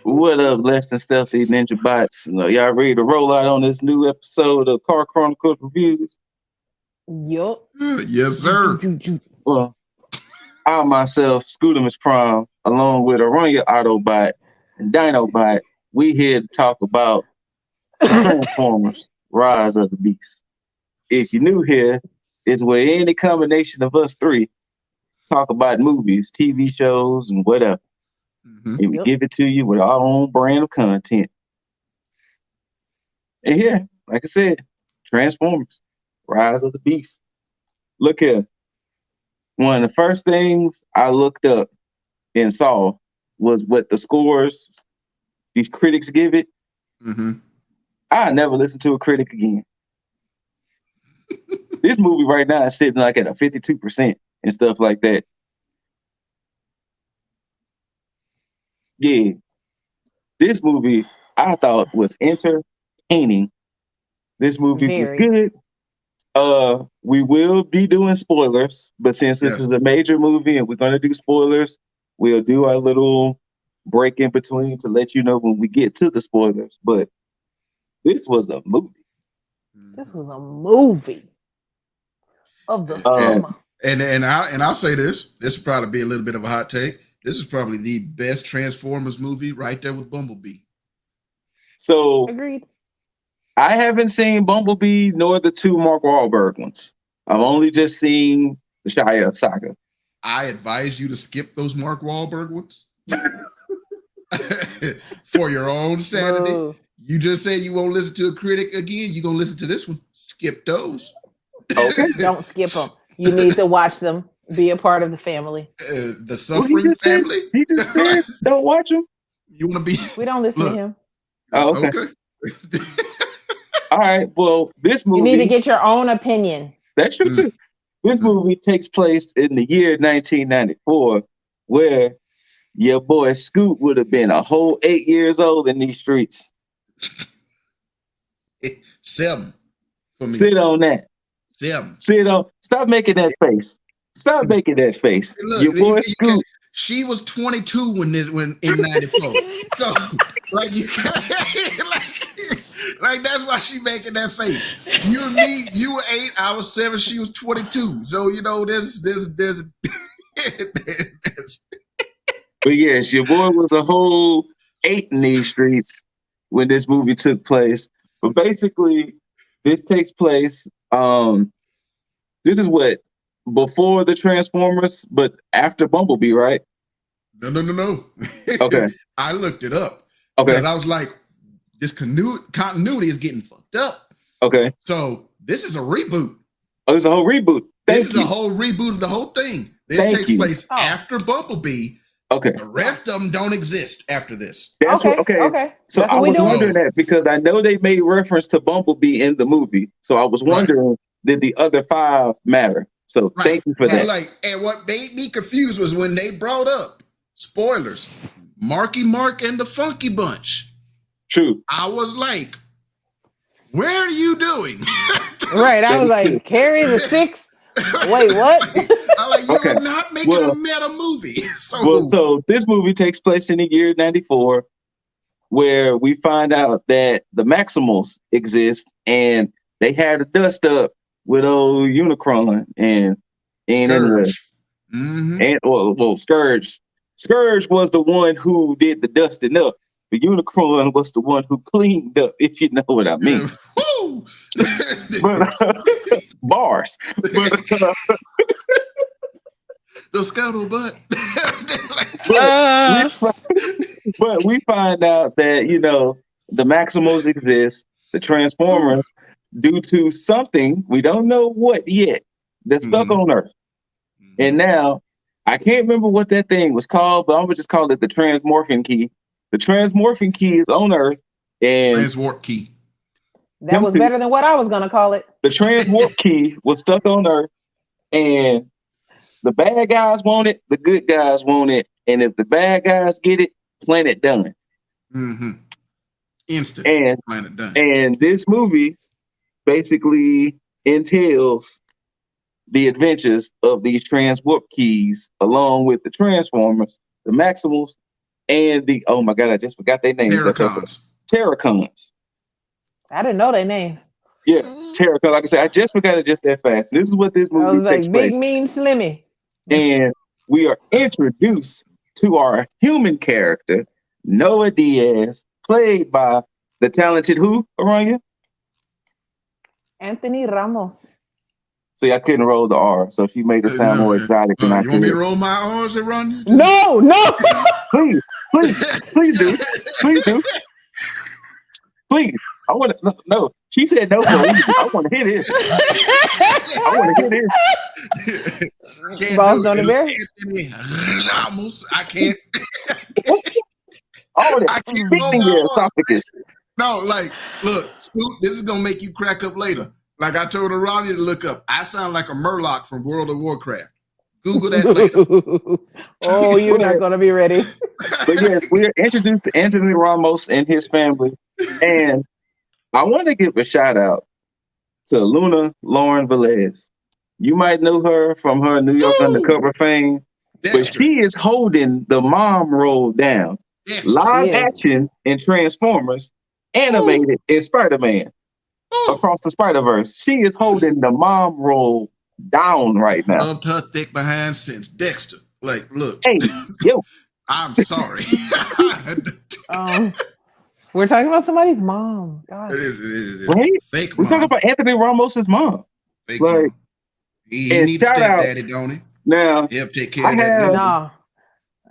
What up, less than stealthy ninja bots? Y'all ready to roll out on this new episode of Car Chronicles Reviews? Yup. Yes, sir. Well, I myself, Scootimus Prime, along with Aronya Autobot and Dinobot, we here to talk about Transformers: Rise of the Beast. If you're new here, it's where any combination of us three talk about movies, TV shows, and whatever. Mhm. And we Yep. give it to you with our own brand of content. And here, like I said, Transformers: Rise of the Beast. Look here. One of the first things I looked up and saw was what the scores these critics give it. Mhm. I never listen to a critic again. This movie right now is sitting like at a 52% and stuff like that. Yeah, this movie I thought was entertaining. This movie was Very. good. We will be doing spoilers, but since this is Yes. a major movie and we're gonna do spoilers, we'll do our little break in between to let you know when we get to the spoilers. But this was a movie. This was a movie of the Um, summer. I'll say this. This will probably be a little bit of a hot take. This is probably the best Transformers movie right there with Bumblebee. so Agreed. I haven't seen Bumblebee nor the two Mark Wahlberg ones. I've only just seen the Shia saga. I advise you to skip those Mark Wahlberg ones for your own sanity. Boo. You just said you won't listen to a critic again. You're going to listen to this one. Skip those. Okay. Don't skip them. You need to watch them. Be a part of the family. The Well, Suffering Family. he just said don't watch them. You want to be. We don't listen Look. to him. Oh, okay. Okay. All right. Well, this movie You need to get your own opinion. that's true too. This movie takes place in the year 1994, where your boy Scoot would have been a whole 8 years old in these streets. 7 for me. Sit on that. 7. Sit on. Stop making that face. Stop making that face. Look, Your boy Scoot. she was 22 when in 94. So like you like that's why she making that face. You and me, you were 8, I was 7, she was 22. So you know there's But yes, your boy was a whole 8 in these streets when this movie took place. But basically, this takes place. This is what before the Transformers, but after Bumblebee, right? No. Okay. I looked it up Okay. because I was like, this continuity is getting fucked up. Okay. So this is a reboot. Oh, this is a whole reboot. This is a whole reboot of the whole thing. This takes place after Bumblebee. Okay. The rest of them don't exist after this. That's Okay. okay. Okay. So That's I what we was doing. wondering that because I know they made reference to Bumblebee in the movie. So I was wondering, did the other 5 matter? So thank you for that. And what made me confused was when they brought up spoilers, Marky Mark and the Funky Bunch. True. I was like, where are you doing? Right. I was like, carry the 6. Wait, what? I'm like, you're not making a meta movie. So this movie takes place in the year 94, where we find out that the Maximals exist and they had a dust up with old Unicron and anyway. Mm-hmm. And well, Scourge. Scourge was the one who did the dusting up. The Unicron was the one who cleaned up, if you know what I mean. But bars. The scuttlebutt. But we find out that, the Maximals exist, the Transformers, due to something, we don't know what yet, that's stuck on Earth. And now, I can't remember what that thing was called, but I'm going to just call it the Transmorphin Key. The Transmorphin Key is on Earth. And Transwarp Key. That was better than what I was going to call it. The Transwarp Key was stuck on Earth. And the bad guys want it, the good guys want it. And if the bad guys get it, planet done. Mm-hmm. Instant. And planet done. And this movie basically entails the adventures of these Transwarp Keys along with the Transformers, the Maximals, and oh my god, I just forgot their names. Terracons. Terracons. I didn't know their names. Yeah, Terracons. Like I said, I just forgot it just that fast. This is what this I movie was takes like, Big place. Mean Slimmy. And we are introduced to our human character, Noah Diaz, played by the talented who, Aranya? Anthony Ramos. See, I couldn't roll the R, so she made it sound more exotic than I You want me to could. roll my R's and run? No. Please do. Please do. Please. I want to, no. She said no for a reason. I want to hear this. I want to hear this. Boss Donnie Bear. Anthony Ramos. I can't. All that I can't roll speaking your my R's. esophagus. No, like, look, Scoot, this is gonna make you crack up later. Like I told Ronnie to look up. I sound like a Murloc from World of Warcraft. Google that later. Oh, you're not gonna be ready. But yes, we are introduced to Anthony Ramos and his family. And I want to give a shout out to Luna Lauren Velez. You might know her from her New York Undercover fame, but she is holding the mom role down. Live action in Transformers, animated in Spider-Man, across the Spider-Verse. She is holding the mom role down right now. Loved her thick behind since Dexter. Like, look. Hey, yo. I'm sorry. We're talking about somebody's mom. God. It is. Right? Fake We're mom. talking about Anthony Ramos's mom. Fake mom. He needs a stepdaddy, don't he? Now, he'll take care of that. No.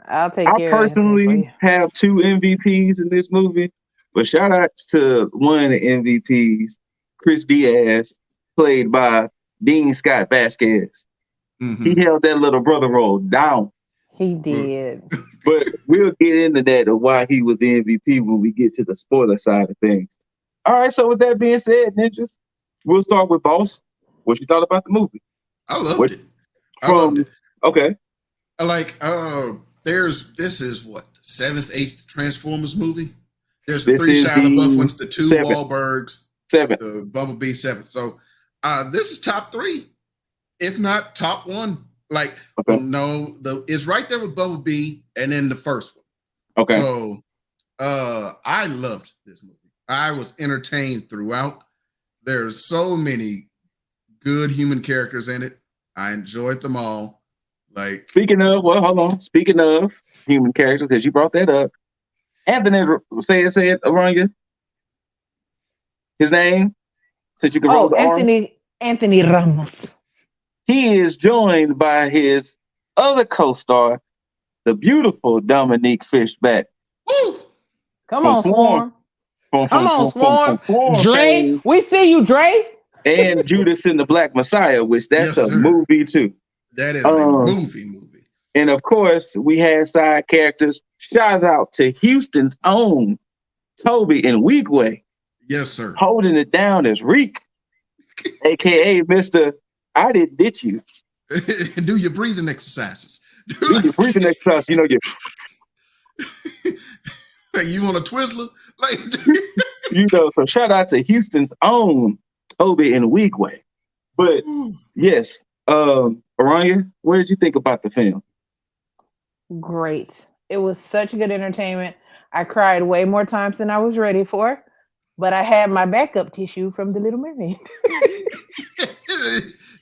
I'll take care I personally have 2 MVPs in this movie, but shout outs to one of the MVPs, Chris Diaz, played by Dean Scott Vasquez. Mm-hmm. He held that little brother role down. He did. But we'll get into that of why he was the MVP when we get to the spoiler side of things. All right, so with that being said, ninjas, we'll start with Boss. What you thought about the movie? I loved it. I loved it. Okay. Like, this is what, the 7th, 8th Transformers movie? There's the 3 Shia LaBeouf ones, the 2 Wahlbergs, 7th, the Bumblebee 7th. So this is top 3, if not top 1. Like, no, it's right there with Bumblebee and then the first one. Okay. So I loved this movie. I was entertained throughout. There's so many good human characters in it. I enjoyed them all. Like, speaking of human characters, because you brought that up, Anthony, say it around you. His name, so you can roll the Anthony Ramos. He is joined by his other co-star, the beautiful Dominique Fishback. Woo! Come on, Swarm. Come on, Swarm. Dre, we see you, Dre. And Judas and the Black Messiah, which that's a movie too. That is a movie. And of course, we had side characters. Shout out to Houston's own Toby and Weegway. Yes, sir. Holding it down is Reek, aka Mr. I didn't ditch you. Do your breathing exercises. Do your breathing exercises. You know, like you want a Twizzler? Like, so shout out to Houston's own Toby and Weegway. But yes, Aranya, what did you think about the film? Great. It was such good entertainment. I cried way more times than I was ready for, but I had my backup tissue from The Little Mermaid.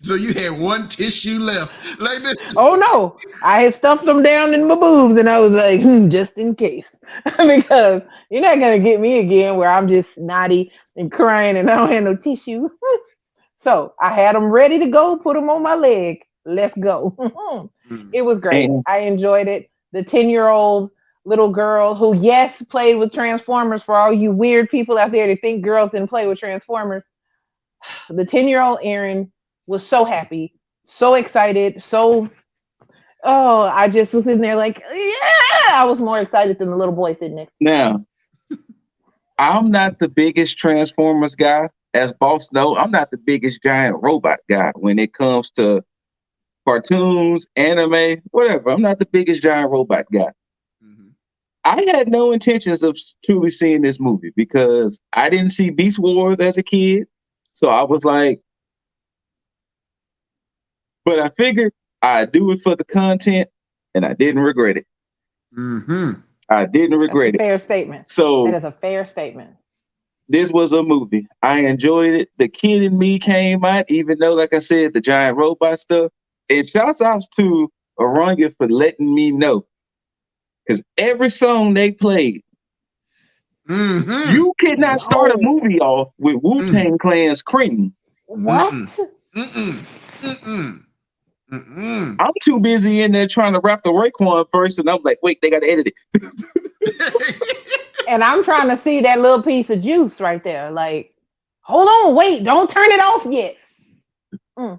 So you had one tissue left. Like this. Oh no, I had stuffed them down in my boobs, and I was like, just in case, because you're not gonna get me again where I'm just snotty and crying and I don't have no tissue. So I had them ready to go, put them on my leg. Let's go. It was great. I enjoyed it. The 10-year-old little girl who, yes, played with Transformers. For all you weird people out there that think girls didn't play with Transformers, the 10-year-old Erin was so happy, so excited, I just was in there like, yeah, I was more excited than the little boy sitting next. Now, I'm not the biggest Transformers guy. As Boss know, I'm not the biggest giant robot guy when it comes to cartoons, anime, whatever. I'm not the biggest giant robot guy. Mm-hmm. I had no intentions of truly seeing this movie because I didn't see Beast Wars as a kid. So I was like, but I figured I'd do it for the content and I didn't regret it. Mm-hmm. I didn't That's a regret it. fair statement. So That is a fair statement. this was a movie. I enjoyed it. The kid in me came out, even though, like I said, the giant robot stuff. And shouts out to Aranya for letting me know. Because every song they played, you could not start a movie off with Wu-Tang Clan's Cream. What? I'm too busy in there trying to rap the Raekwon first, and I'm like, wait, they got to edit it. And I'm trying to see that little piece of juice right there. Like, hold on, wait, don't turn it off yet. But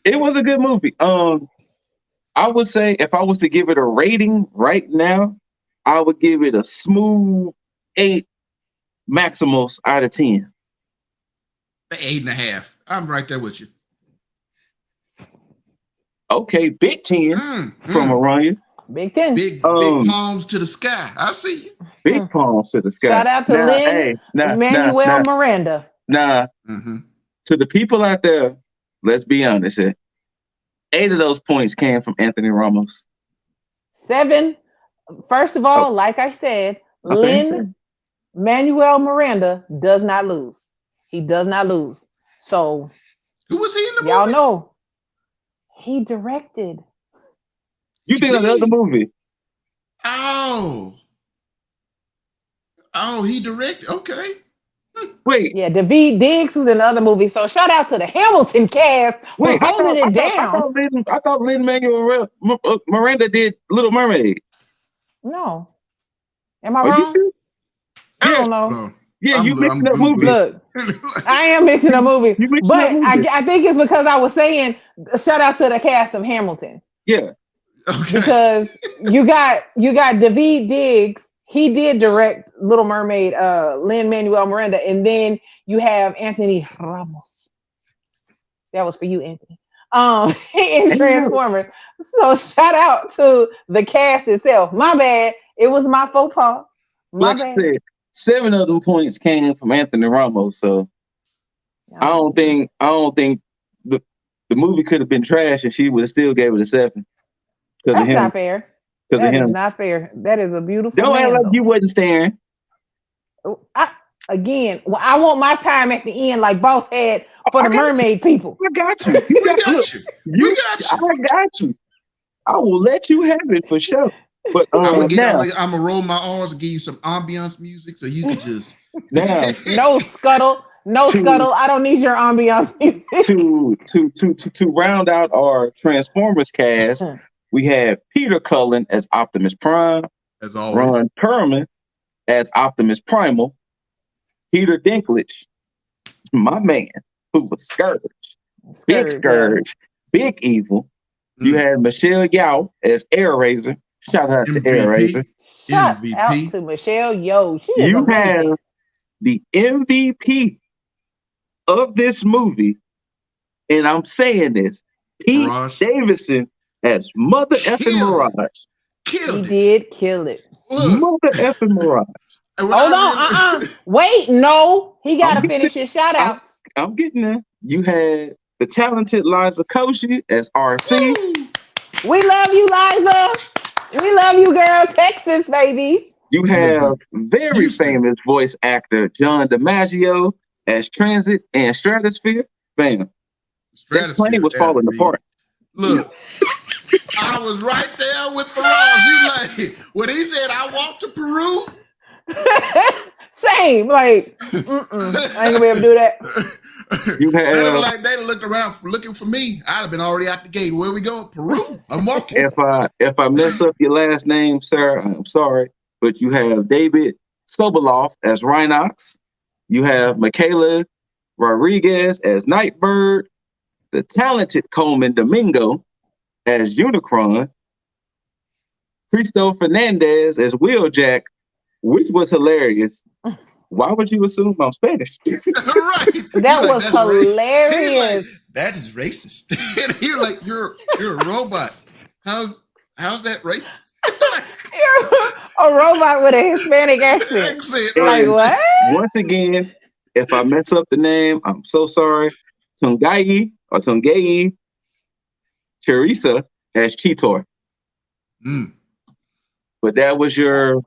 it was a good movie. I would say if I was to give it a rating right now, I would give it a smooth 8 Maximals out of 10. 8.5. I'm right there with you. Okay, big 10 from Aranya. Big 10. Big palms to the sky. I see you. Big palms to the sky. Shout out to Lynn Manuel Miranda. To the people out there, let's be honest here. 8 of those points came from Anthony Ramos. 7. First of all, like I said, Lynn Manuel Miranda does not lose. He does not lose. So who was he in the movie? Y'all know. He directed. You think of the other movie? Oh, he directed. Okay. Wait. Yeah, David Diggs was in the other movie. So shout out to the Hamilton cast for holding it down. I thought Lin-Manuel Miranda did Little Mermaid. No. Am I wrong? Sure? I don't know. No. Yeah, you mixing up movies. Look, I am mixing up movies. But I think it's because I was saying shout out to the cast of Hamilton. Yeah. Okay. Because you got David Diggs. He did direct Little Mermaid, Lin-Manuel Miranda, and then you have Anthony Ramos. That was for you, Anthony. In Transformers. So shout out to the cast itself. My bad. It was my faux pas. My bad. I said, 7 of them points came from Anthony Ramos. So I don't think the movie could have been trash and she would have still gave it a 7. That's not fair. That is not fair. That is a beautiful. Don't act like you wasn't staring. I want my time at the end, like Boss had for the mermaid people. I got you. We got you. I got you. I will let you have it for sure. But I'm gonna roll my R's and give you some ambiance music so you can just no scuttle. I don't need your ambiance music. To round out our Transformers cast. We have Peter Cullen as Optimus Prime, as always. Ron Perlman as Optimus Primal, Peter Dinklage, my man, who was Scourge, Big Scourge, Big Evil. You had Michelle Yeoh as Air Razor. Shout out to Air Razor. Shout out to Michelle Yeoh. You have the MVP of this movie, and I'm saying this, Pete Davidson as Mother effing Mirage. He did kill it. Mother effing Mirage. Hold on, wait, no. He got to finish his shout outs. I'm getting there. You had the talented Liza Koshy as RC. We love you, Liza. We love you, girl. Texas, baby. You have very famous voice actor John DiMaggio as Transit and Stratosphere. Bam. That plane was falling apart. Look. I was right there with Mirage. You like when he said I walked to Peru. Same, like I ain't gonna be able to do that. You had like they looked around looking for me. I'd have been already out the gate. Where we going? Peru. I'm walking. If I mess up your last name, sir, I'm sorry, but you have David Sobolov as Rhinox. You have Michaela Rodriguez as Nightbird. The talented Coleman Domingo as Unicron, Cristo Fernandez as Wheeljack, which was hilarious. Why would you assume I'm Spanish? Right. That was hilarious. Like, that is racist. And you're like, you're a robot. How's that racist? You're a robot with a Hispanic accent. Like what? Once again, if I mess up the name, I'm so sorry. Tungai Teresa as Cheetor. Mm. But that was your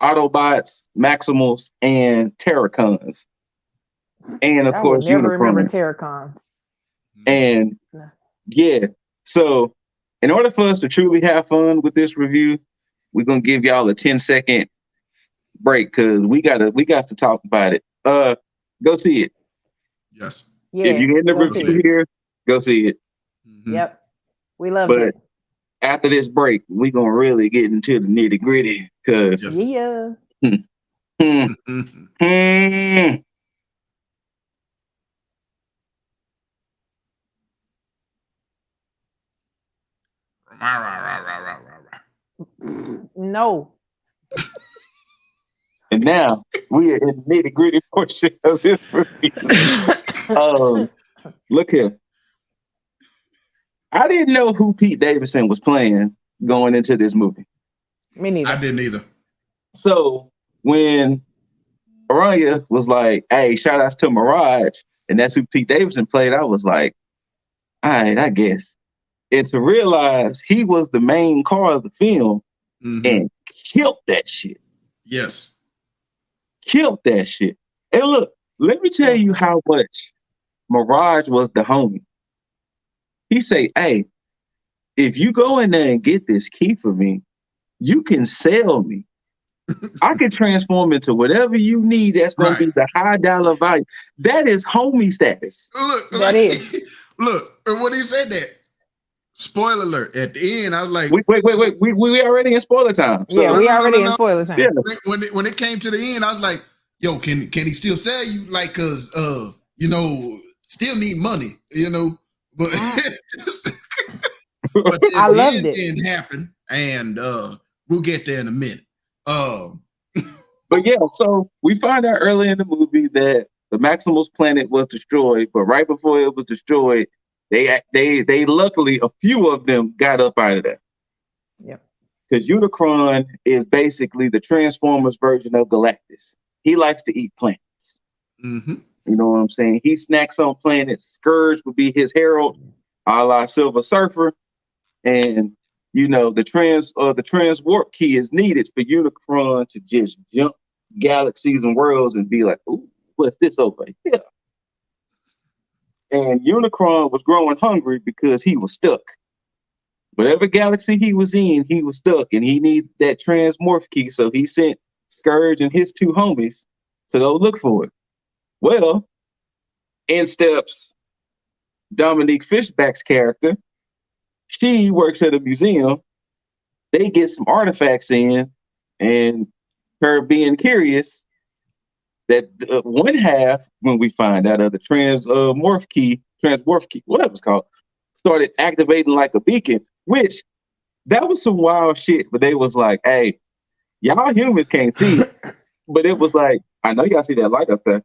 Autobots, Maximals, and Terracons. And of I would course, never remember Unicron. Terracons. And No. yeah, so in order for us to truly have fun with this review, we're gonna give y'all a 10-second break because we got to talk about it. Go see it. Yes. Yeah, If you're in the go see review it. here, go see it. Mhm. Yep, we loved But it. after this break, we're gonna really get into the nitty gritty because Yes. Yeah. Mhm. Rah, rah, rah, rah, rah, rah, rah. No. And now we are in the nitty gritty portion of this review. Look here. I didn't know who Pete Davidson was playing going into this movie. Me neither. I didn't either. So when Aranya was like, hey, shout outs to Mirage, and that's who Pete Davidson played, I was like, all right, I guess. And to realize he was the main car of the film and killed that shit. Yes. Killed that shit. And look, let me tell you how much Mirage was the homie. He say, hey, if you go in there and get this key for me, you can sell me. I can transform into whatever you need that's going to be the high dollar value. That is homie status. Look, That like, is. look, when he said that, spoiler alert, at the end, I was like, Wait. We already in spoiler time. So, Yeah, we already in no. spoiler time. Yeah. When it came to the end, I was like, yo, can he still sell you? Like, cause still need money, but but then I the loved end it. didn't happen, and we'll get there in a minute. But yeah, so we find out early in the movie that the Maximals planet was destroyed, but right before it was destroyed, they luckily a few of them got up out of there. Yep. Because Unicron is basically the Transformers version of Galactus. He likes to eat planets. Mm-hmm. You know what I'm saying? He snacks on planets. Scourge would be his herald, a la Silver Surfer. And the trans warp key is needed for Unicron to just jump galaxies and worlds and be like, ooh, what's this over here? And Unicron was growing hungry because he was stuck. Whatever galaxy he was in, he was stuck, and he needed that transmorph key. So he sent Scourge and his two homies to go look for it. Well, in steps Dominique Fishback's character. She works at a museum. They get some artifacts in, and her being curious that one half, when we find out of the transmorph key, whatever it's called, started activating like a beacon, which that was some wild shit. But they was like, hey, y'all humans can't see it. But it was like, I know y'all see that light up there.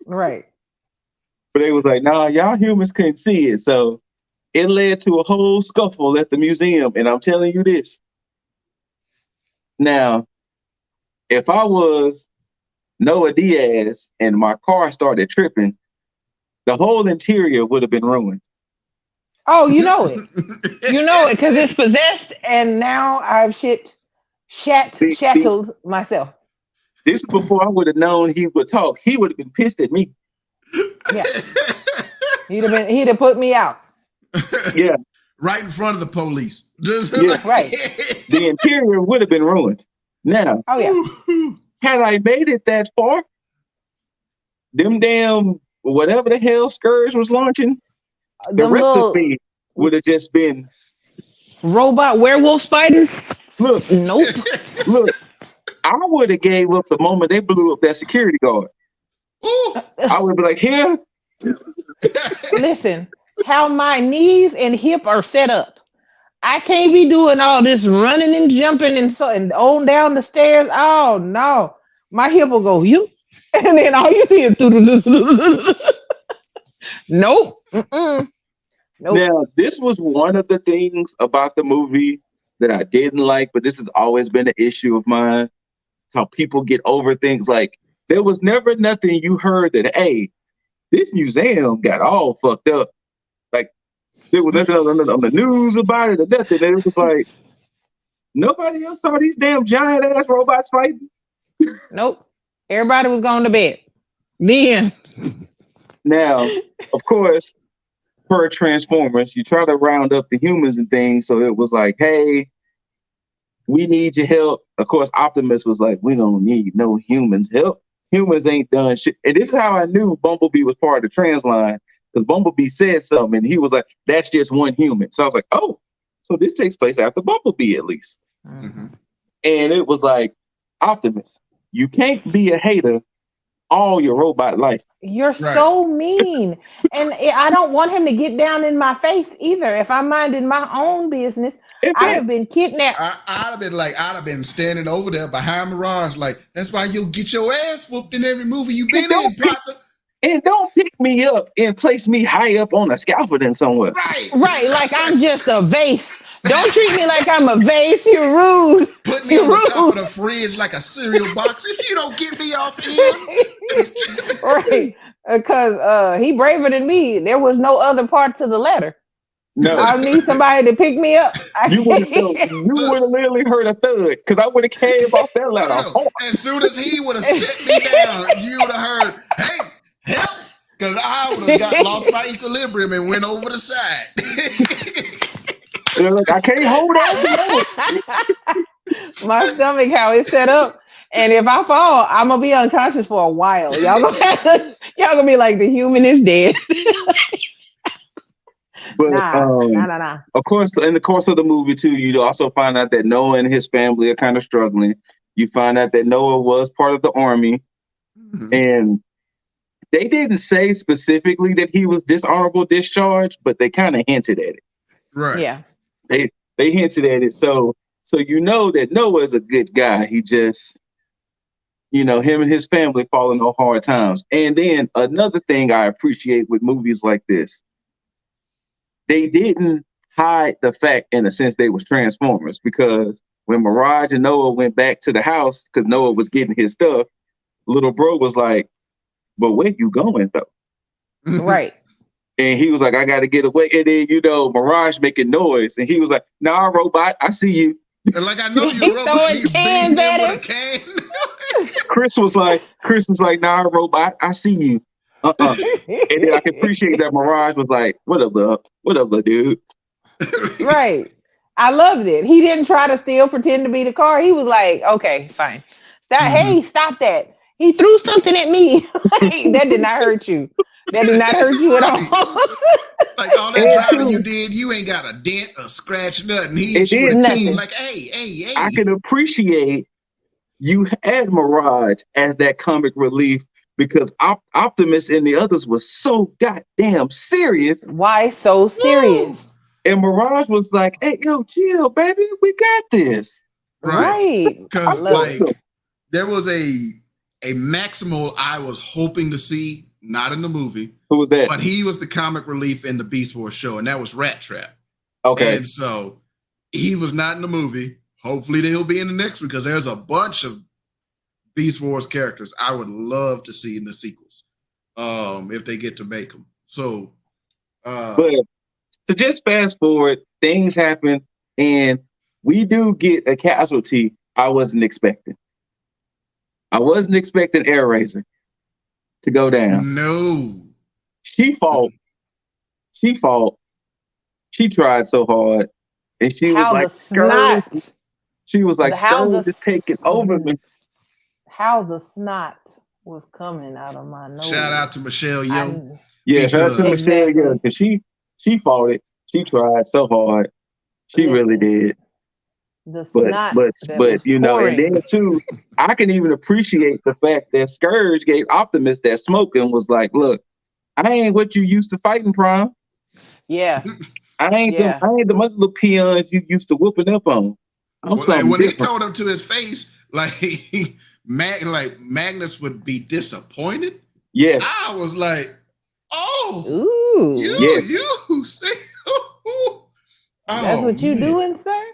Right. But they was like, nah, y'all humans couldn't see it. So it led to a whole scuffle at the museum. And I'm telling you this. Now, if I was Noah Diaz and my car started tripping, the whole interior would have been ruined. Oh, you know it. You know it because it's possessed, and now I've shattled myself. This is before I would have known he would talk. He would have been pissed at me. Yeah. He'd have put me out. Yeah. Right in front of the police. Right. The interior would have been ruined. Now, oh yeah. Had I made it that far, them damn whatever the hell Scourge was launching, the rest of me would have just been robot werewolf spiders. Look, I would have gave up the moment they blew up that security guard. I would be like, here. Listen, how my knees and hip are set up. I can't be doing all this running and jumping and on down the stairs. Oh no, my hip will go you, and then all you see is nope. Nope. Now, this was one of the things about the movie that I didn't like, but this has always been an issue of mine. How people get over things. Like, there was never nothing you heard that, hey, this museum got all fucked up. Like, There was nothing on the news about it or nothing. And it was like nobody else saw these damn giant ass robots fighting. Nope. Everybody was going to bed. Then. Now, of course, per Transformers, you try to round up the humans and things. So it was like, hey, we need your help. Of course, Optimus was like, we don't need no humans' help. Humans ain't done shit. And this is how I knew Bumblebee was part of the trans line, because Bumblebee said something and he was like, that's just one human. So I was like, oh, so this takes place after Bumblebee at least. Mm-hmm. And it was like, Optimus, you can't be a hater all your robot life. You're so mean. And I don't want him to get down in my face either. If I'm minding my own business, I have been kidnapped. I'd have been standing over there behind Mirage, like, that's why you'll get your ass whooped in every movie you've been in, partner. And don't pick me up and place me high up on a scaffolding somewhere. Right, like I'm just a vase. Don't treat me like I'm a vase. You're rude. Put me on the top of the fridge like a cereal box if you don't get me off here. Right, because he braver than me. There was no other part to the letter. No, I need somebody to pick me up. You would have literally heard a thud because I would have came off that ladder. As soon as he would have set me down, you would have heard, "Hey, help!" Because I would have lost my equilibrium and went over the side. Like, I can't hold on. My stomach, how it's set up, and if I fall, I'm gonna be unconscious for a while. Y'all gonna be like, the human is dead. But nah. Of course, in the course of the movie too, you also find out that Noah and his family are kind of struggling. You find out that Noah was part of the army, and they didn't say specifically that he was dishonorable discharge, but they kind of hinted at it. Right. Yeah. They hinted at it, so you know that Noah is a good guy. He just, him and his family fall in hard times. And then another thing I appreciate with movies like this, they didn't hide the fact, in a sense, they was Transformers, because when Mirage and Noah went back to the house, because Noah was getting his stuff, little bro was like, "But where you going though?" Right. And he was like, "I got to get away." And then, Mirage making noise. And he was like, "Nah, robot, I see you." And like, I know you're a robot. He beamed him with a can. Chris was like, "Nah, robot, I see you." And then I can appreciate that Mirage was like, what up, dude? Right. I loved it. He didn't try to still pretend to be the car. He was like, okay, fine. Hey, stop that. He threw something at me. That did not hurt you. That did not hurt you at all. Like, all that driving you did, you ain't got a dent, a scratch, nothing. He hit you with a team like, hey. I can appreciate you had Mirage as that comic relief, because Optimus and the others was so goddamn serious. Why so serious? And Mirage was like, "Hey, yo, chill, baby. We got this." Right. Because there was a Maximal I was hoping to see, not in the movie. Who was that? But he was the comic relief in the Beast Wars show, and that was Rat Trap. Okay. And so he was not in the movie. Hopefully he'll be in the next one, because there's a bunch of Beast Wars characters I would love to see in the sequels, if they get to make them. So, but to just fast forward, things happen, and we do get a casualty I wasn't expecting. I wasn't expecting Air Razor to go down. No. She fought. She tried so hard, and she was like, Scourge. She was like, Scourge is taking over me. How the snot was coming out of my nose. Shout out to Michelle Yeoh. Shout out to Michelle Yeoh, because she fought it. She tried so hard. She really did. The snot but and then too, I can even appreciate the fact that Scourge gave Optimus that smoke and was like, "Look, I ain't what you used to fighting, Prime. Yeah. I ain't the other little peons you used to whooping up on." When he told him to his face, like Magnus would be disappointed. Yes. I was like, "Oh, ooh, you see, that's what you doing, sir?"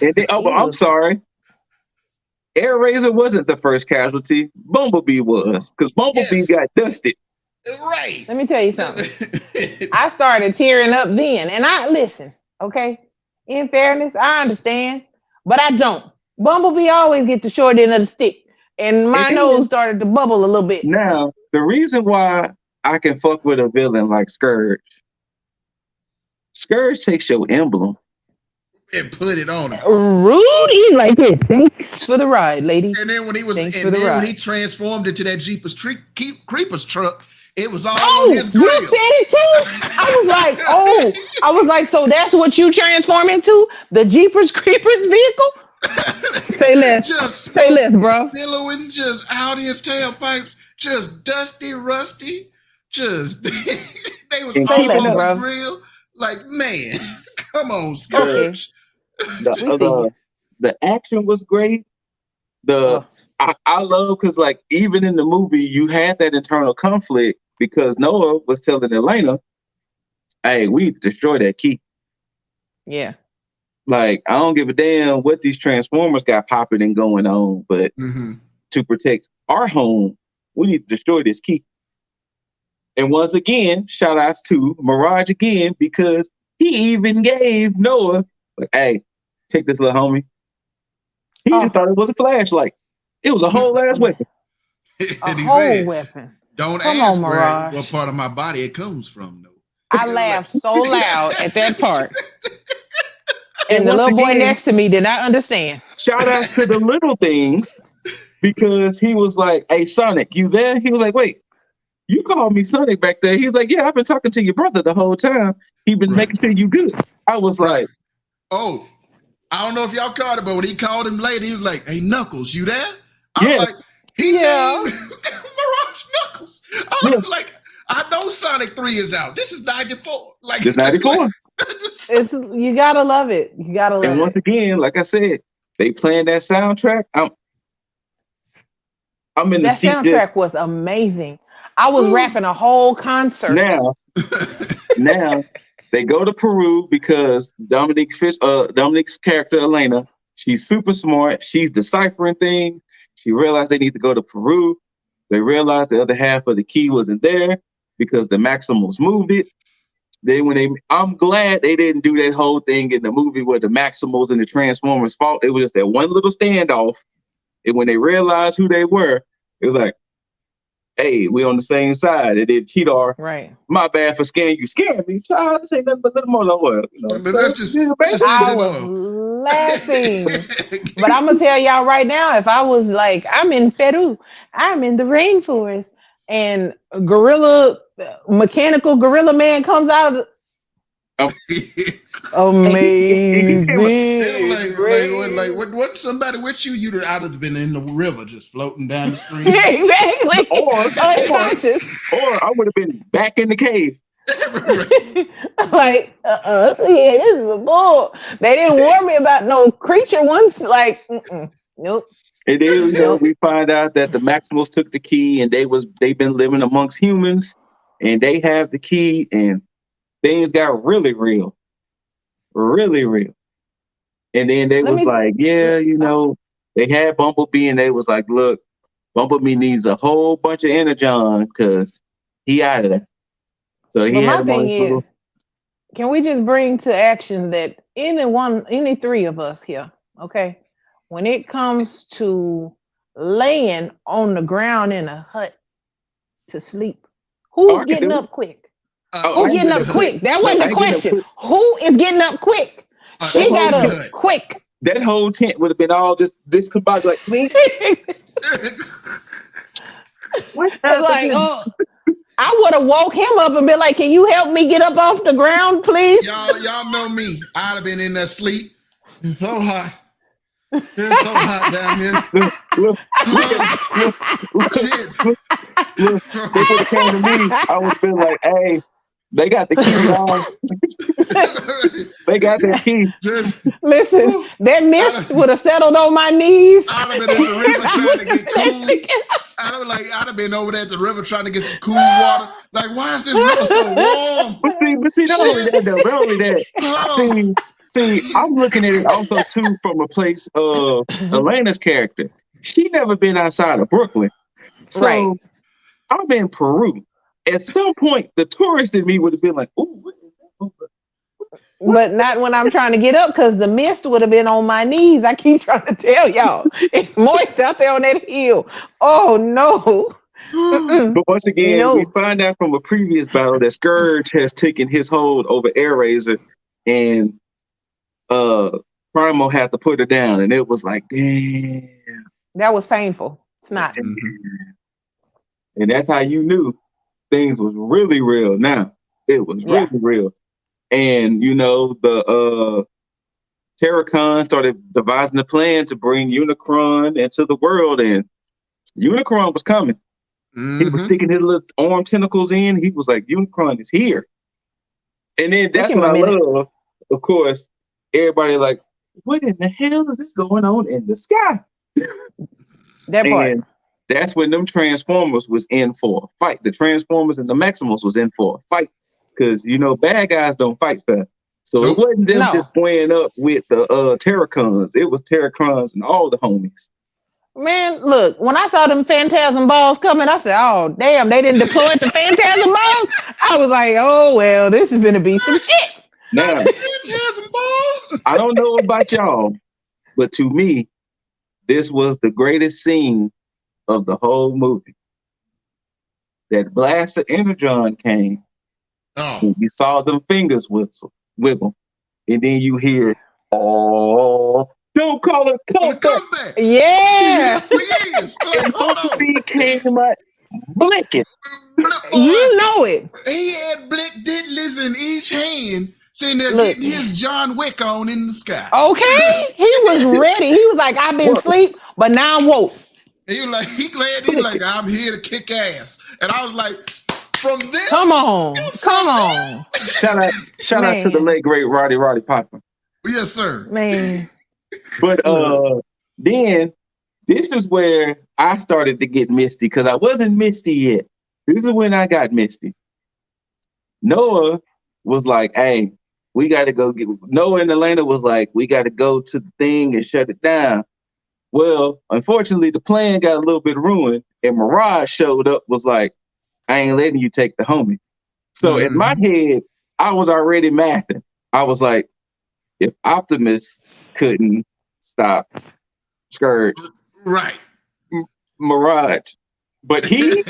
And then, I'm sorry. Air Razor wasn't the first casualty. Bumblebee was, because Bumblebee got dusted. Right. Let me tell you something. I started tearing up then, and I listen. Okay, in fairness, I understand, but I don't. Bumblebee always get the short end of the stick, and my And nose then, started to bubble a little bit. now, the reason why I can fuck with a villain like Scourge takes your emblem. And put it on him. Rudy, like this. Thanks for the ride, lady. And then when he Thanks transformed into that Jeepers Creepers truck, it was all Oh, on his grill. you said it too. I was like, so that's what you transform into? The Jeepers Creepers vehicle? Say less. Say less, bro. Billowing just out his tailpipes, just dusty, rusty, just they was Say all less, on bro. the grill. Like, man, come on, Scourge. The action was great. I love because like even in the movie you had that internal conflict because Noah was telling Elena, "Hey, we need to destroy that key." Yeah. Like I don't give a damn what these Transformers got popping and going on, but to protect our home, we need to destroy this key. And once again, shout outs to Mirage again because he even gave Noah, like, "Hey, take this little homie." He just thought it was a flashlight. It was a whole ass weapon. And he whole said, weapon. "Don't Come ask on, Mirage. what part of my body it comes from." No. I laughed so loud at that part. And the little boy next to me did not understand. Shout out to the little things because he was like, "Hey, Sonic, you there?" He was like, "Wait, you called me Sonic back there?" He was like, "Yeah, I've been talking to your brother the whole time. He been making sure you good." I was like, "Oh, I don't know if y'all caught it, but when he called him later, he was like, 'Hey, Knuckles, you there?'" I was like, he named Mirage Knuckles. I was like, I know Sonic 3 is out. This is 94. Like, it's 94. You gotta love it. You gotta love it. And once again, like I said, they playing that soundtrack. I'm in the seat. That soundtrack was amazing. I was rapping a whole concert. Now they go to Peru because Dominique's character Elena, she's super smart. She's deciphering things. She realized they need to go to Peru. They realized the other half of the key wasn't there because the Maximals moved it. Then I'm glad they didn't do that whole thing in the movie where the Maximals and the Transformers fought. It was just that one little standoff. And when they realized who they were, it was like, "Hey, we on the same side." It did Cheetar. Right. My bad for scaring you. Scaring me. Child, this ain't nothing but a little more lower. You know, but that's just I was laughing. But I'm gonna tell y'all right now, if I was like, I'm in Peru, I'm in the rainforest, and mechanical gorilla man comes out of amazing. Like, what somebody with you, you'd have been in the river just floating down the stream. Exactly. Or I would have been back in the cave. Like, yeah, this is a bull. They didn't warn me about no creature once. Like, nope. And then we find out that the Maximals took the key and they've been living amongst humans and they have the key and things got really real. Really real. And then they was like, they had Bumblebee and they was like, "Look, Bumblebee needs a whole bunch of energon because he out of there." So he had my thing is, can we just bring to action that any three of us here, okay, when it comes to laying on the ground in a hut to sleep, who's getting up quick? Who's getting up quick? That wasn't the question. Who is getting up quick? She got up quick. That whole tent would have been all this combined, like, me. I would have woke him up and been like, "Can you help me get up off the ground, please?" Y'all know me. I'd have been in there sleep. It's so hot. It's so hot down here. Look, they would have came to me. I would have been like, "Hey, they got the key, y'all. They got the key." Listen, that mist would have settled on my knees. I'd have been in the river trying to get cool. I'd have been over there at the river trying to get some cool water. Like, why is this river so warm? But see, not only that. See, I'm looking at it also too from a place of Elena's character. She never been outside of Brooklyn. So I'm in Peru. at some point, the tourist in me would have been like, "Ooh, what is that?" But not when I'm trying to get up because the mist would have been on my knees. I keep trying to tell y'all. It's moist out there on that hill. Oh no. But once again, we No. find out from a previous battle that Scourge has taken his hold over Air Razor, and Primal had to put her down, and it was like, damn. That was painful. It's not. And that's how you knew things was really real. Now it was really real, and the Terracon started devising a plan to bring Unicron into the world, and Unicron was coming. He was sticking his little arm tentacles in. He was like, Unicron is here. And then that's what I love. Of course, everybody like, what in the hell is this going on in the sky? That part. And that's when them Transformers was in for a fight. The Transformers and the Maximals was in for a fight. Because, bad guys don't fight fast. So it wasn't them just weighing up with the Terracons. It was Terracons and all the homies. Man, look, when I saw them Phantasm balls coming, I said, oh, damn, they didn't deploy the Phantasm balls? I was like, oh, well, this is going to be some shit. Now, Phantasm balls? I don't know about y'all, but to me, this was the greatest scene of the whole movie. That blast of Energon came. And you saw them fingers wiggle. And then you hear, oh, don't call it comeback. Yeah. And Bumblebee came out blinking. You know it. He had Blick Diddlers in each hand, sitting there getting his John Wick on in the sky. Okay. He was ready. He was like, I've been asleep, but now I'm woke. He was like, I'm here to kick ass. And I was like, from there. Come on. Shout out to the late great Roddy Piper. Yes, sir. Man. But then this is where I started to get misty because I wasn't misty yet. This is when I got misty. Noah was like, hey, we got to go Noah and Elena was like, we got to go to the thing and shut it down. Well, unfortunately, the plan got a little bit ruined, and Mirage showed up, was like, I ain't letting you take the homie. So in my head, I was already mathing. I was like, if Optimus couldn't stop Scourge, right, Mirage, but he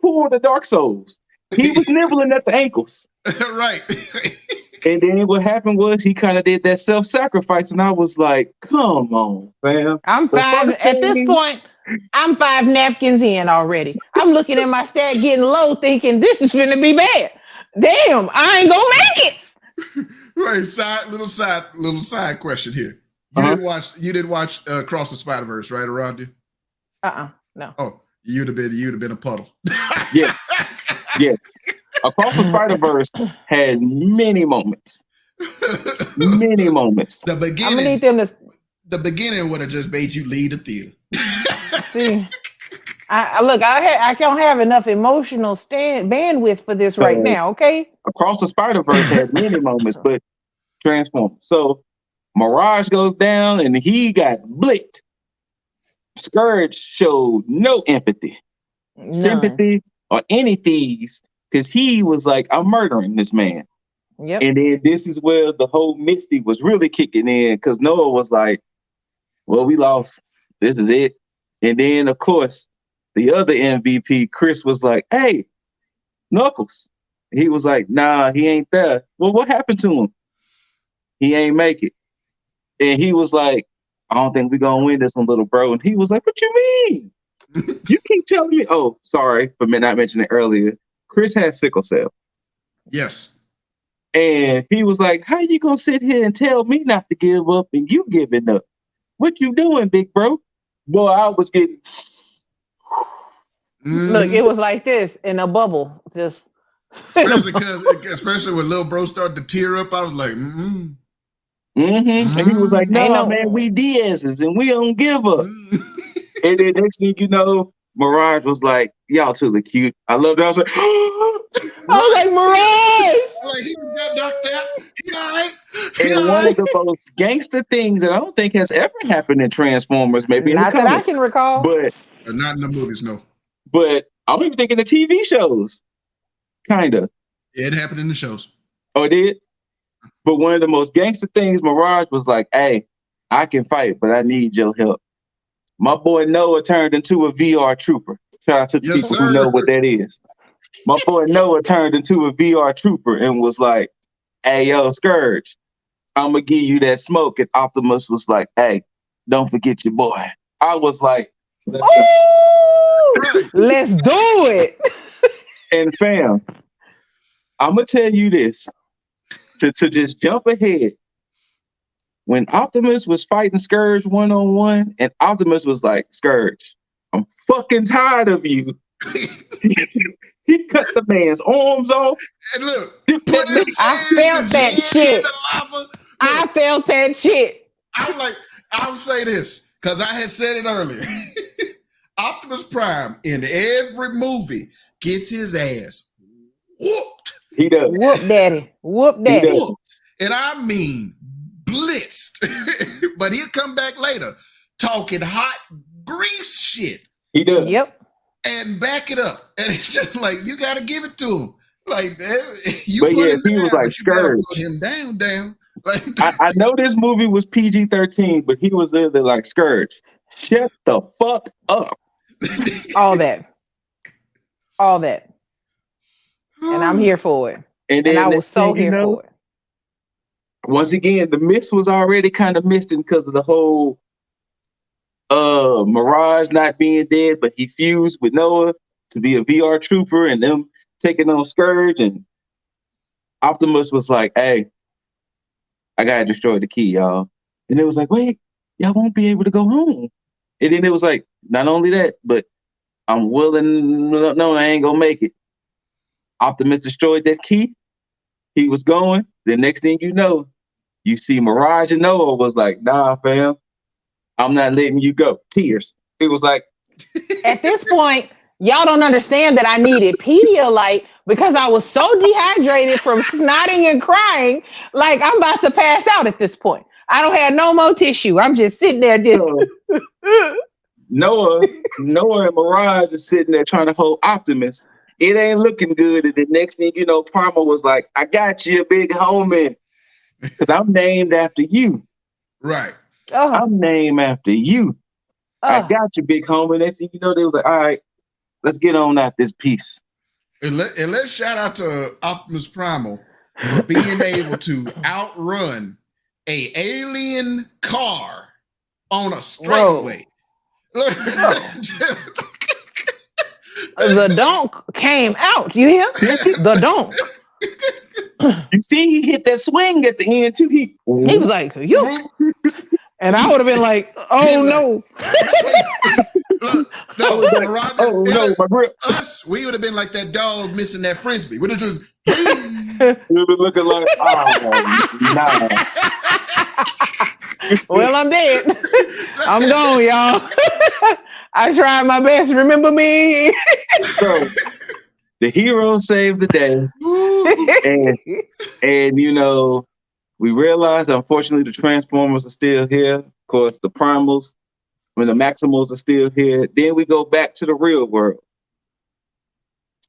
pulled the Dark Souls. He was nibbling at the ankles. Right. And then what happened was he kind of did that self-sacrifice, and I was like, come on, fam. I'm 5 at this point. I'm 5 napkins in already. I'm looking at my stat getting low, thinking this is gonna be bad. Damn, I ain't gonna make it. Right, little side question here. You didn't watch Across the Spider-Verse, right, around you? No. Oh, you'd have been a puddle. Yes. Across the Spider-Verse had many moments. Many moments. The beginning. I'm gonna need them to. The beginning would have just made you leave the theater. See, I don't have enough emotional bandwidth for this right now. Okay. Across the Spider-Verse had many moments, but transformed. So Mirage goes down, and he got blicked. Scourge showed no empathy, sympathy, or anything, because he was like, I'm murdering this man. Yep. And then this is where the whole Misty was really kicking in, because Noah was like, well, we lost. This is it. And then, of course, the other MVP, Chris, was like, hey, Knuckles. He was like, nah, he ain't there. Well, what happened to him? He ain't make it. And he was like, I don't think we're going to win this one, little bro. And he was like, what you mean? You keep telling me. Oh, sorry for not mentioning it earlier. Chris has sickle cell. Yes. And he was like, how you going to sit here and tell me not to give up and you giving up? What you doing, big bro? Boy, I was getting... Look, it was like this in a bubble. Just... Especially when little bro started to tear up, I was like, And he was like, no, man, we Diaz's and we don't give up. And then next thing you know, Mirage was like, y'all too cute. I loved it. I was like, Mirage! Like, he got knocked out. He all right. And one of the most gangster things that I don't think has ever happened in Transformers, maybe not in the that I can recall. but not in the movies, no. But I'm even thinking the TV shows. Kinda. It happened in the shows. Oh, it did? But one of the most gangster things, Mirage was like, hey, I can fight, but I need your help. My boy Noah turned into a VR trooper. Shout out to the people who know what that is. My boy Noah turned into a VR trooper and was like, hey, yo, Scourge, I'm going to give you that smoke. And Optimus was like, hey, don't forget your boy. I was like, let's do it. And fam, I'm going to tell you this, to just jump ahead. When Optimus was fighting Scourge one-on-one, and Optimus was like, Scourge, I'm fucking tired of you. He cut the man's arms off. And look, I felt that shit. I felt that shit. I'm like, I'll say this, because I had said it earlier. Optimus Prime in every movie gets his ass whooped. He does. Whoop daddy. Whoop daddy. Whooped. And I mean blitzed. But he'll come back later talking hot grease shit. He does. Yep. And back it up. And it's just like, you got to give it to him. Like, you but put yeah, him he down, was like Scourge. Put him down. Like, I know this movie was PG-13, but he was literally like, Scourge, shut the fuck up. All that. And I'm here for it. And I was so here for it. Once again, the mist was already kind of misting because of the whole Mirage not being dead, but he fused with Noah to be a VR trooper and them taking on Scourge, and Optimus was like, hey, I gotta destroy the key, y'all. And it was like, wait, y'all won't be able to go home. And then it was like, not only that, but I'm willing, no, I ain't gonna make it. Optimus destroyed that key. He was going. The next thing you know, you see Mirage and Noah was like, nah, fam, I'm not letting you go. Tears. It was like. At this point, y'all don't understand that I needed Pedialyte because I was so dehydrated from snotting and crying. Like, I'm about to pass out at this point. I don't have no more tissue. I'm just sitting there. Noah and Mirage are sitting there trying to hold Optimus. It ain't looking good. And the next thing you know, Parma was like, I got you, big homie. Because I'm named after you. Right. I'm named after you. I got you, big homie. Next thing you know, they was like, all right, let's get on out this piece. And let's shout out to Optimus Primal for being able to outrun a alien car on a straightaway. The donk came out. You hear? The donk. You see, he hit that swing at the end too. He was like, you. And I would have been like, oh no. My grip. We would have been like that dog missing that frisbee. We'd have just we'd be looking like, oh nah. Well, I'm dead. I'm gone, y'all. I tried my best. Remember me? So the hero saved the day. and you know, we realized unfortunately the Transformers are still here. Of course, the Primals, when the Maximals are still here. Then we go back to the real world.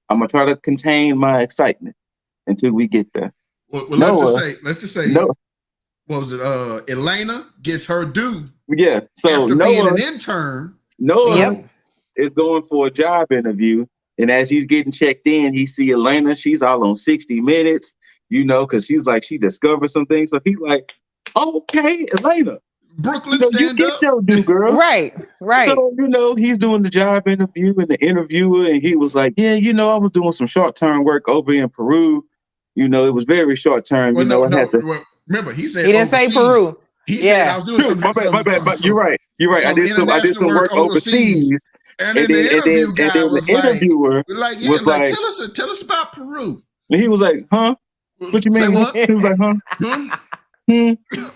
I'm gonna try to contain my excitement until we get there. Well, let's just say Noah, what was it? Elena gets her due. Yeah. So after being an intern. Noah is going for a job interview, and as he's getting checked in, he see Elena. She's all on 60 Minutes, you know, because she's like she discovered some things. So he's like, okay, Elena, Brooklyn, you get your due, girl. Right. So you know, he's doing the job interview, and the interviewer, and he was like, yeah, you know, I was doing some short-term work over in Peru. You know, it was very short-term. Well, remember, he said he didn't say Peru. He said I was doing some. My bad. But you're right. I did some work overseas. And then the interview guy was like, tell us about Peru. And he was like, huh? What you mean? What? He was like, huh?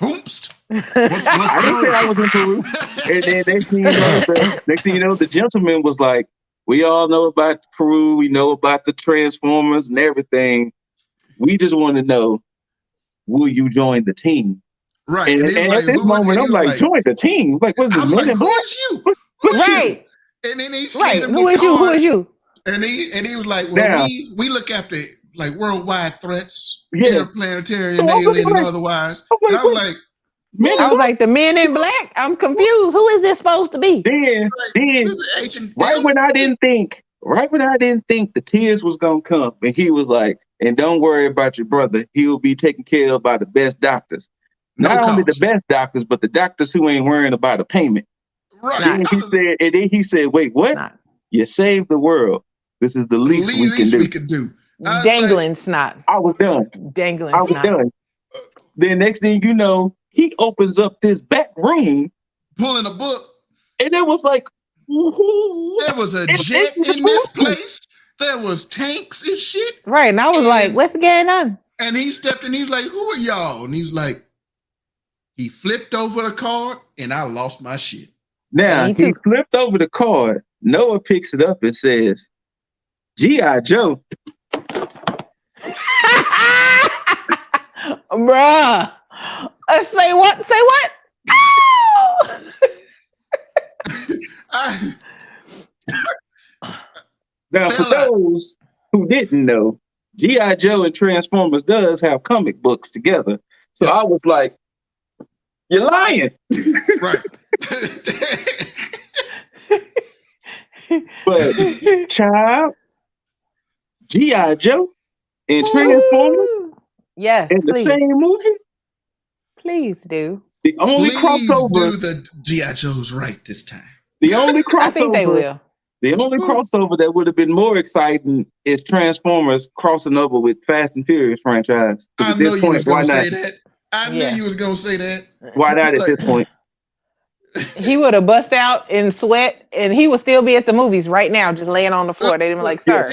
What's I didn't say I was in Peru. And then next thing you know, the gentleman was like, we all know about Peru. We know about the Transformers and everything. We just want to know, will you join the team? Right. And at this moment, I'm like, join the team. Like, what's this? Who is you? Right. And then he said, who is you? And he was like, well, Now, we look after like worldwide threats, yeah. interplanetary So and I was alien and like, otherwise. I'm And like, I was wait, like, Men in I was Black? like, the Men in Black. I'm confused. Who is this supposed to be? Then, this is ancient right them. when I didn't think the tears was gonna come, and he was like, and don't worry about your brother. He'll be taken care of by the best doctors. No Not only the cost. best doctors, but the doctors who ain't worrying about a payment. Right. Not. Then he said, wait, what? Snot. You saved the world. This is the least we can least do. we could do. I was Dangling snot. I was done. Dangling I was snot. done. Then next thing you know, he opens up this back room, pulling a book. and it was like, There was a jet in this place. There was tanks and shit. Right. And I was like, what's going on? And he stepped in. He was like, who are y'all? And he's like, he flipped over the card, and I lost my shit. Now, he flipped over the card. Noah picks it up and says, G.I. Joe. Bruh. Say what? Say what? Now, for those who didn't know, G.I. Joe and Transformers does have comic books together. So I was like, you're lying. Right. But, child, G.I. Joe and Transformers in the same movie? Please do. The only crossover. Do the G.I. Joes right this time. The only crossover. I think they will. The only crossover that would have been more exciting is Transformers crossing over with Fast and Furious franchise. I know you was going to say that. I knew you was going to say that. Why not at this point? He would have bust out in sweat, and he would still be at the movies right now, just laying on the floor. They'd be like, sir,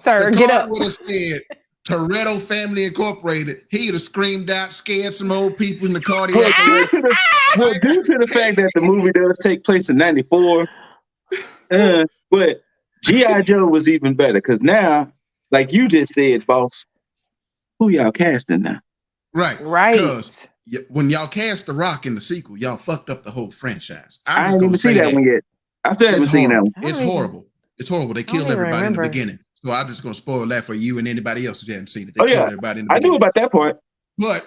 sir, get up. Would have said Toretto Family Incorporated. He'd have screamed out, scared some old people in the car. Due to the fact that the movie does take place in 94, but G.I. Joe was even better because now, like you just said, boss, who y'all casting now? Right. Because when y'all cast The Rock in the sequel, y'all fucked up the whole franchise. I ain't even seen that one yet. I still haven't seen that one. It's horrible. It's horrible. They killed everybody in the beginning. So I'm just going to spoil that for you and anybody else who hasn't seen it. They killed everybody in the beginning. I knew about that part. But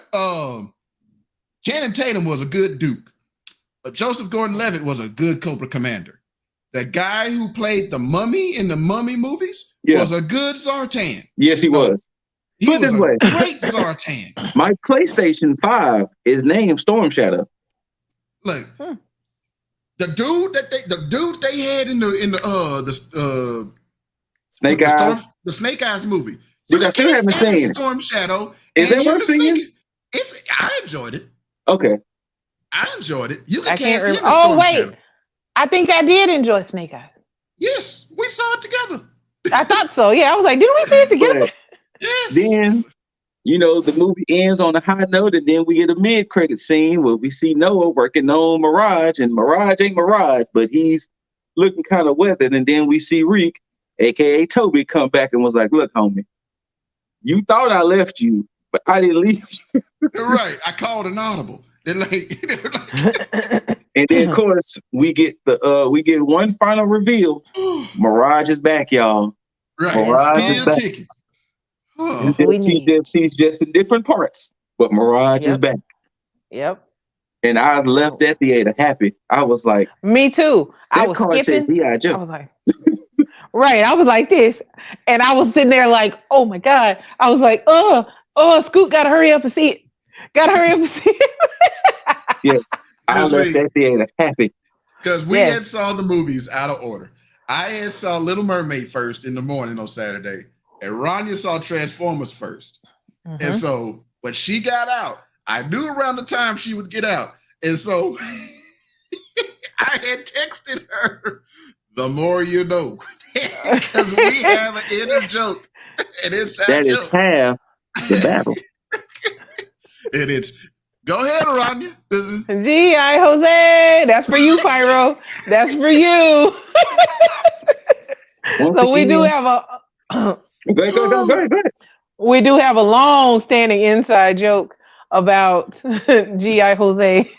Channing Tatum was a good Duke. But Joseph Gordon-Levitt was a good Cobra Commander. The guy who played the Mummy in the Mummy movies was a good Zartan. Yes, he was. He was a great Zartan. My PlayStation 5 is named Storm Shadow. Look, the dudes they had in the Snake Eyes, the Snake Eyes movie. Which I still haven't seen. Storm Shadow. Is that worth seeing? I enjoyed it. Okay, I enjoyed it. You I can can't cast him. Oh wait, Shadow. I think I did enjoy Snake Eyes. Yes, we saw it together. I thought so. Yeah, I was like, didn't we see it together? Yes. Then, the movie ends on a high note, and then we get a mid-credit scene where we see Noah working on Mirage, and Mirage ain't Mirage, but he's looking kind of weathered. And then we see Reek, aka Toby, come back and was like, "Look, homie, you thought I left you, but I didn't leave you." Right. I called an audible. And then, of course, we get one final reveal. Mirage is back, y'all. Right. Mirage still ticking. She's just in different parts, but Mirage is back. Yep. And I left that theater happy. I was like, me too. I was skipping. I was like, right. I was like this, and I was sitting there like, oh my god. I was like, Scoot, gotta hurry up and see it. Yes, I left that theater happy because we had saw the movies out of order. I had saw Little Mermaid first in the morning on Saturday. And Rania saw Transformers first. Mm-hmm. And so when she got out, I knew around the time she would get out. And so I had texted her, the more you know. Because we have an inner joke. And inside that joke. Is half the battle. And it's, go ahead, Rania. G.I. Jose. That's for you, Pyro. That's for you. So we do have a... Go ahead. We do have a long-standing inside joke about G.I. Jose.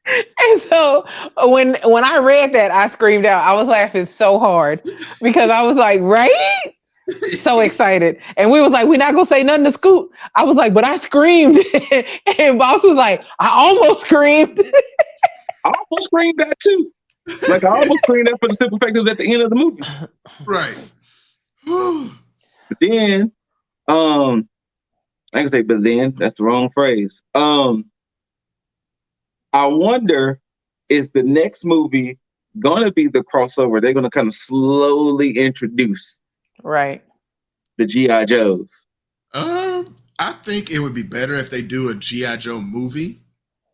And so when I read that, I screamed out. I was laughing so hard because I was like, right? So excited. And we was like, we're not gonna say nothing to Scoot. I was like, but I screamed. And boss was like, I almost screamed. I almost screamed that too. Like I almost screamed that for the simple fact it was at the end of the movie. Right. But then, I can say, but then that's the wrong phrase. I wonder, is the next movie gonna be the crossover? They're gonna kind of slowly introduce Right. the GI Joes. I think it would be better if they do a GI Joe movie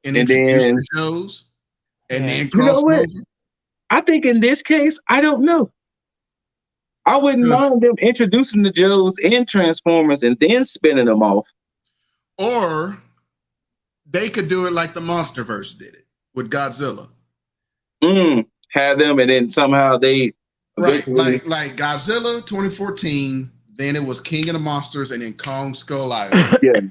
and And introduce then, the Joes and Yeah. then you cross know what? over. I think in this case, I don't know. I wouldn't 'Cause- mind them introducing the Joes and Transformers and then spinning them off. Or they could do it like the Monsterverse did it with Godzilla. Have them, and then somehow they Right. eventually- Like Godzilla 2014, then it was King of the Monsters, and then Kong Skull Island. Yeah.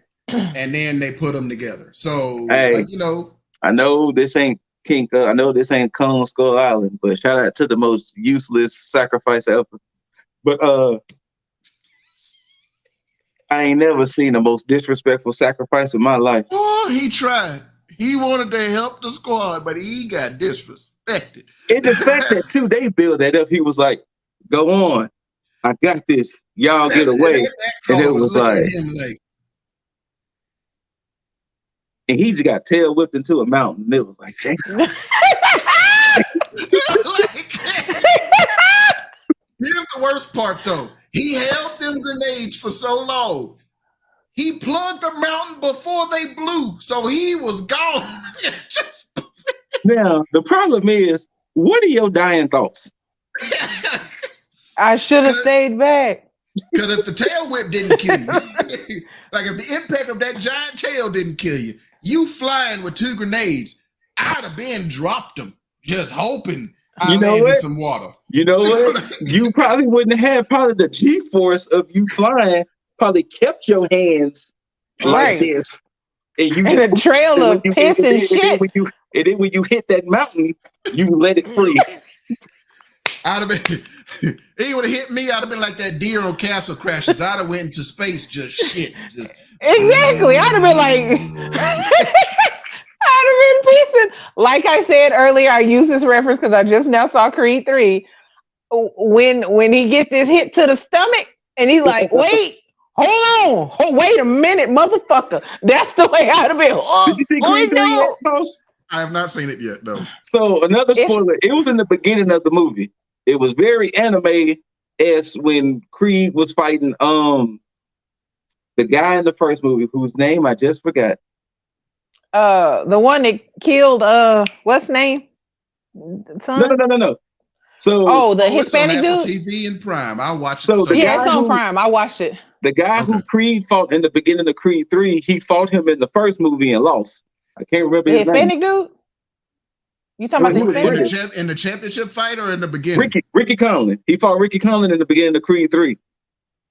And then they put them together. So, Hey. like, you know, I know this ain't I know this ain't Kong Skull Island, but shout out to the most useless sacrifice ever. But I ain't never seen the most disrespectful sacrifice in my life. oh, he tried. He wanted to help the squad, but he got disrespected. And the fact that too, they built that up. He was like, "Go on, I got this. Y'all get away." And it was looking like, at him like, and he just got tail whipped into a mountain. And it was like, dang. Here's the worst part, though. He held them grenades for so long. He plugged the mountain before they blew, so he was gone. Now the problem is, what are your dying thoughts? I should have stayed back. Because if the tail whip didn't kill you, like if the impact of that giant tail didn't kill you, you flying with 2 grenades, I'd have been dropped them, just hoping I landed some water. You know what? You probably wouldn't have probably the G-force of you flying. Probably kept your hands like this, and you And a trail of piss and shit. And then when you hit that mountain, you let it free. I'd have been. He would have hit me. I'd have been like that deer on Castle Crashers. I'd have went into space, just shit. Just Exactly. I'd have been like, I'd have been pissing. Like I said earlier, I use this reference because I just now saw Creed 3. When he gets this hit to the stomach, and he's like, wait, hold on. Wait a minute, motherfucker. That's the way I'd have been. Oh, Did you see Creed 3 yet, Post? I have not seen it yet, though. So another spoiler. It was in the beginning of the movie. It was very anime-esque when Creed was fighting the guy in the first movie whose name I just forgot. The one that killed what's his name? Son? No. So the It's on Hispanic Apple dude. TV and Prime. I watch it. So the Yeah, guy it's on who- Prime. I watched it. the guy who Creed fought in the beginning of Creed 3, he fought him in the first movie and lost. I can't remember The his name. Hispanic dude. You talking about the Hispanic? in the championship fight or in the beginning? Ricky Conlon. He fought Ricky Conlon in the beginning of Creed 3.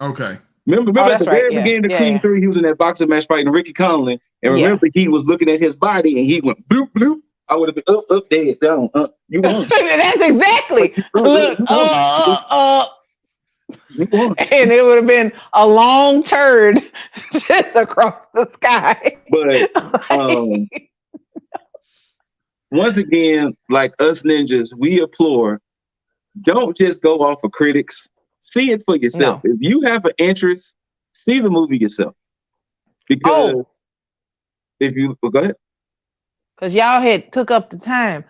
Okay. Remember at that's the right. very Yeah. beginning of Yeah, Creed yeah. 3, he was in that boxing match fighting Ricky Conlon. And remember, he was looking at his body and he went bloop, bloop. I would have been up, dead, down. You won. That's exactly. Look, You won. and it would have been a long turd just across the sky. But once again, like us ninjas, we implore, don't just go off of critics. See it for yourself. No. If you have an interest, see the movie yourself. Because if you go ahead. Because y'all had took up the time.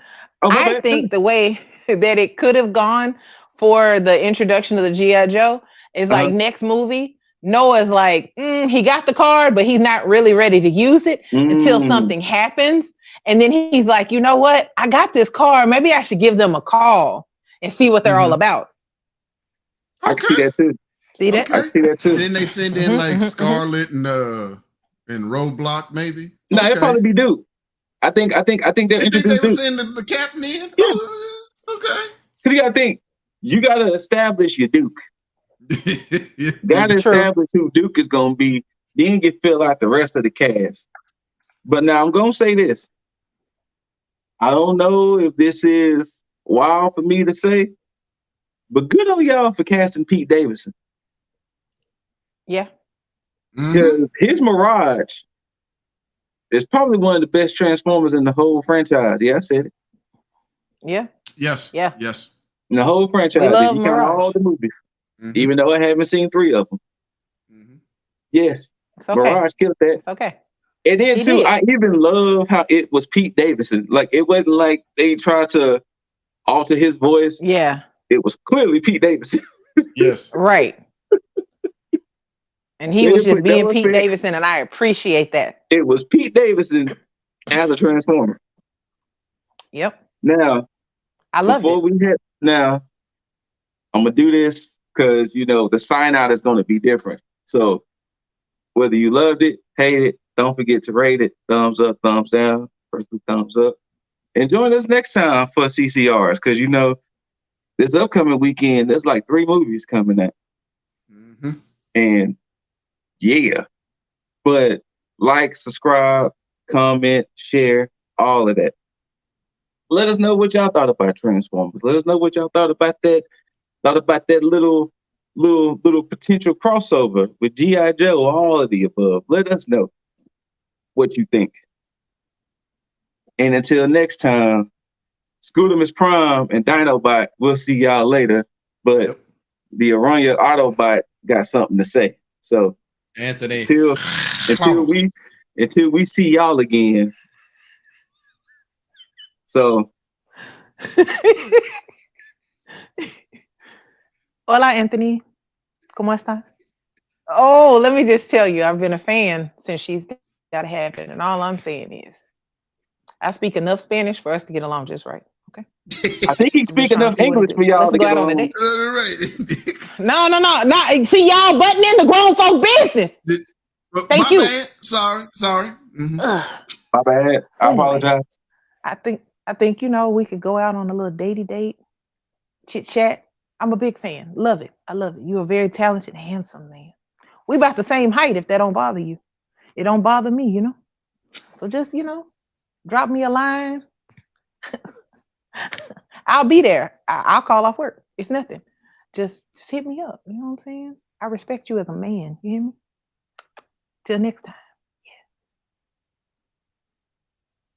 I think the way that it could have gone for the introduction of the G.I. Joe is like next movie, Noah's like, he got the card, but he's not really ready to use it until something happens. And then he's like, you know what? I got this card. Maybe I should give them a call and see what they're all about. I can see that too. See that? I can see that too. Then they send in like Scarlet and Roadblock, maybe. No, it'd probably be Duke. I think they'll introduce They Duke. were sending the captain in. Yeah. Oh, okay. Because you gotta think, you gotta establish your Duke. Yeah. Gotta establish who Duke is gonna be. Then you fill out the rest of the cast. But now I'm gonna say this. I don't know if this is wild for me to say, but good on y'all for casting Pete Davidson. Yeah. Because his Mirage is probably one of the best Transformers in the whole franchise. Yeah, I said it. Yeah. Yes. Yeah. Yes. In the whole We franchise, if love you count Mirage. all the movies, even though I haven't seen 3 of them. Yes, It's okay. Mirage killed that. It's okay. And then He too, did. I even love how it was Pete Davidson. Like it wasn't like they tried to alter his voice. Yeah. It was clearly Pete Davidson. Yes. Right. And he They was didn't just put no being Pete effects. Davidson, and I appreciate that. It was Pete Davidson as a Transformer. Yep. Now, I loved it. now, I'm gonna do this because the sign out is gonna be different. So whether you loved it, hate it, don't forget to rate it. Thumbs up, thumbs down, first 2 thumbs up. And join us next time for CCRs because this upcoming weekend there's like 3 movies coming out. And yeah, but like, subscribe, comment, share, all of that. Let us know what y'all thought about Transformers. Let us know what y'all thought about that. Little potential crossover with G.I. Joe, all of the above. Let us know what you think. And until next time, Scootimus Prime and Dinobot, we'll see y'all later. But the Aranya Autobot got something to say. So Anthony, until we see y'all again. So Hola, Anthony. ¿Cómo estás? Oh, let me just tell you, I've been a fan since she's got to happen, and all I'm saying is, I speak enough Spanish for us to get along just right. Okay. I think he speak enough English for y'all Let's to go get out on a along. date. No. See, y'all butting in the grown folk business. Thank you. Bad. Sorry. My bad. So I anyway, apologize. I think we could go out on a little datey date, chit chat. I'm a big fan. Love it. I love it. You're a very talented, handsome man. We about the same height if that don't bother you. It don't bother me. So just, drop me a line. I'll be there. I'll call off work. It's nothing. Just hit me up. You know what I'm saying? I respect you as a man. You hear me? Till next time.